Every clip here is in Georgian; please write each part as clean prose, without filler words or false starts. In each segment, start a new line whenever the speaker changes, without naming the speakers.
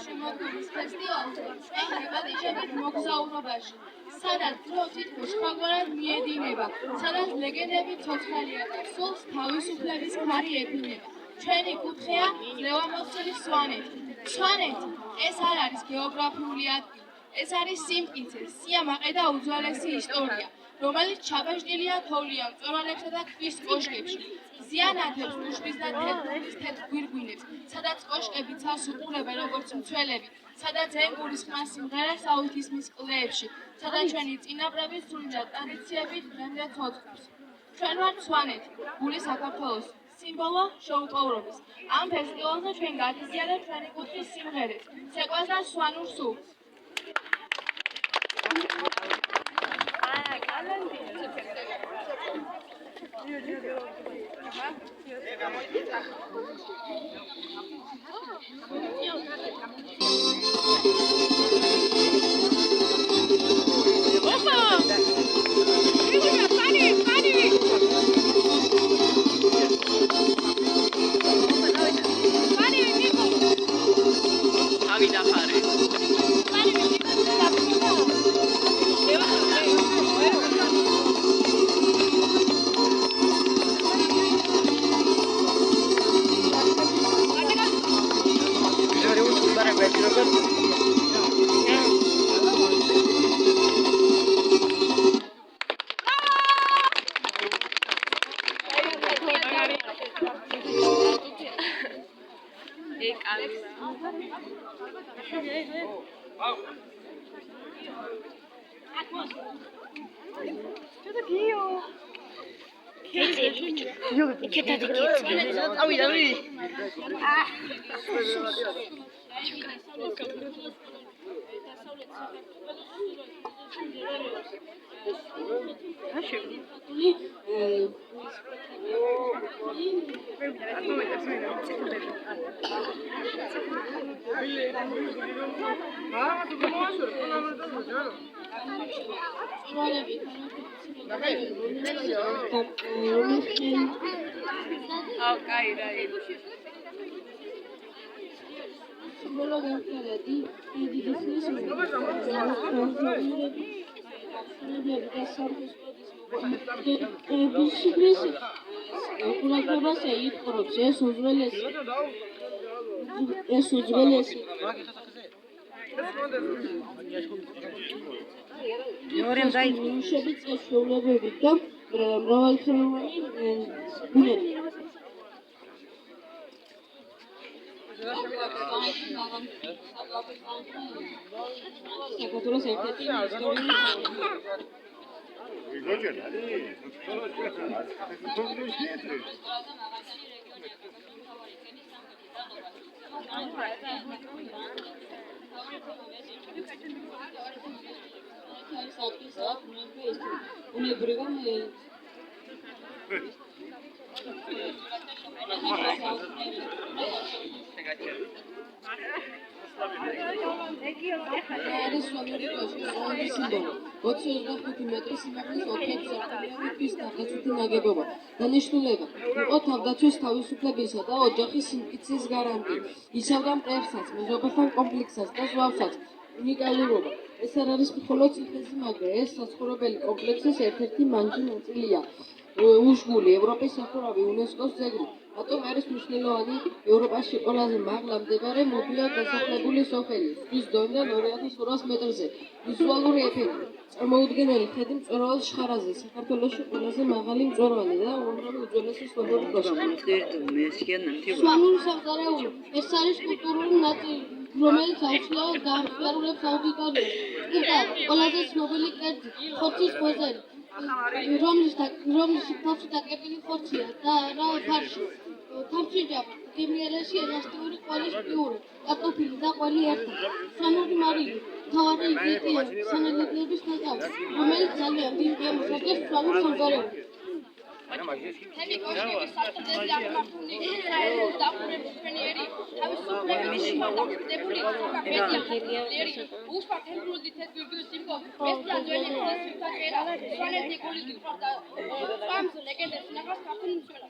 შემოქმედის ფესტივალზე ექნება იშებით მოგზაურობაში, სადაც დრო თითქოს სხვაგვარად მიედინება, სადაც ლეგენდები ცოცხალია და სულს თავისუფლების ქარი ეფინება. ჩვენი კუთხეა ლევამოსილის სვანეთი. სვანეთი ეს არ არის გეოგრაფიული ადგილი, ეს არის სიმტკიცე, სიამაყე და უძველესი ისტორია, რომელიც ჩაბეჭდილია თოვლიან მწვერვალებსა და ქვის კოშკებში. ზიანათებს უშბის და თეთრ გვირგვინებს, სადაც კოშკები ცას უყურებენ როგორც მცველები, სადაც ენგურის ხმა სიმღერას აუთისმის კლდეებში, სადაც ჩვენი წინაპრები სული და ტრადიციებით დღემდე ცოცხლობს. ჩვენ ვართ სვანეთი, გული საქართველოს, სიმბოლო შეუპოვრობის. ამ ფესტივალზე ჩვენ გაგიზიარებთ ჩვენი კუთხის სიმღერებს, ცეკვას და სვანურ სულს. დანიშნულება იყო თავდაცვის თავისუფლებისა და ოჯახის სიმტკიცის გარანტი. იცავდა მტერსაც, მეზობელთან კომპლექსსაც და ზვავსაც. უნიკალურობა. ეს არ არის მხოლოდ ციხესიმაგრე, ეს საცხოვრებელი კომპლექსის ერთ-ერთი მანჯი ნაწილია. უშგული ევროპის სახურავი უნესკოს ძეგლი. რატომ არის მნიშვნელოვანი? ევროპაში ყველაზე მაღლა მდებარე მობილად დასახლებული სოფელი, ზღვის დონიდან 2800 მეტრზე. ვიზუალური ეფექტი. წარმოუდგენელი ხედი მწვერვალ შხარაზე, საქართველოში ყველაზე მაღალი მწვერვალი და უამრავი უძველესი სვანური კოშკი. სვანური სამზარეულო. ეს არის კულტურული ნაწილი, რომელიც აუცილებლად გაახმაურებს აუდიტორიას. კიდევ ყველაზე ცნობილი კერძი, ხორცის გვეზერი, რომლის თავში დაკერპილი ხორცია და რა ფარში. თავშიჯაბი, გემრიელში ელასტიური ყველის პიური, კარტოფილი და ყველი ერთად. სვანური მარილი, მთავარი ინგრედიენტი სანელებლების ნაწილი, რომელიც ძალიან დიდ გემოსაგებს სვანურ სამზარეულოს. Heavy Koshki Saturday afternoon, silence, document, Spanieri, თავისუფლების შემოქმედებული მეdia, უშვა თემბრული თეთრ სიმბოლო, ესია ძველი ხნის სიტყვაერა, სვანეთი გული და სამს ლეგენდებს ნახავს ქართული მცველა.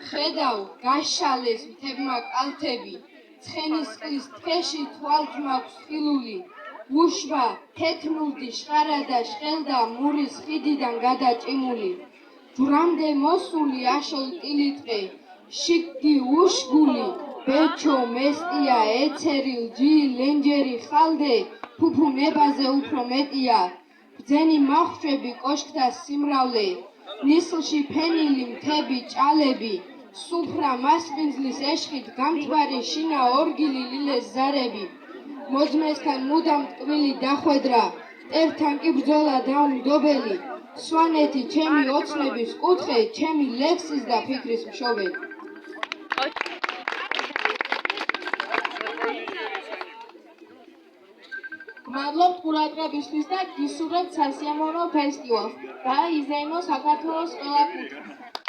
ხედავ გაშალეს მთებმა კალთები ცხენისწყლის თქეში თვალთ მაქვს ხილული უშვა თეთნურდი შხარა შხელდა მურის ხიდიდან გადაჭიმული ჯვრამდე მოსული აშოლ ტილიტყე შიგდი უშგული ბეჩო მესტია ეცერილ ჯი ლენჯერი ხალდე ფუფუ ნებაზე უფრო მეტია ბძენი მახვჭები კოშკთა სიმრავლე ნისლში ფენილი მთები ჭალები სუფრა მასპინძლის ეშხით გამთბარი შინა ორგილი ლილეს ზარები მოძმესთან მუდამ ტკბილი დახვედრა მტერთან კი ბრძოლა დაუმდობელი სვანეთი ჩემი ოცნების კუთხე ჩემი ლექსის და ფიქრის მშობელი მადლობთ ყურადღებისთვის და გისურვებთ სასიამოვნო ფესტივალს და იზეიმო საქართველოს ყველა კუთხე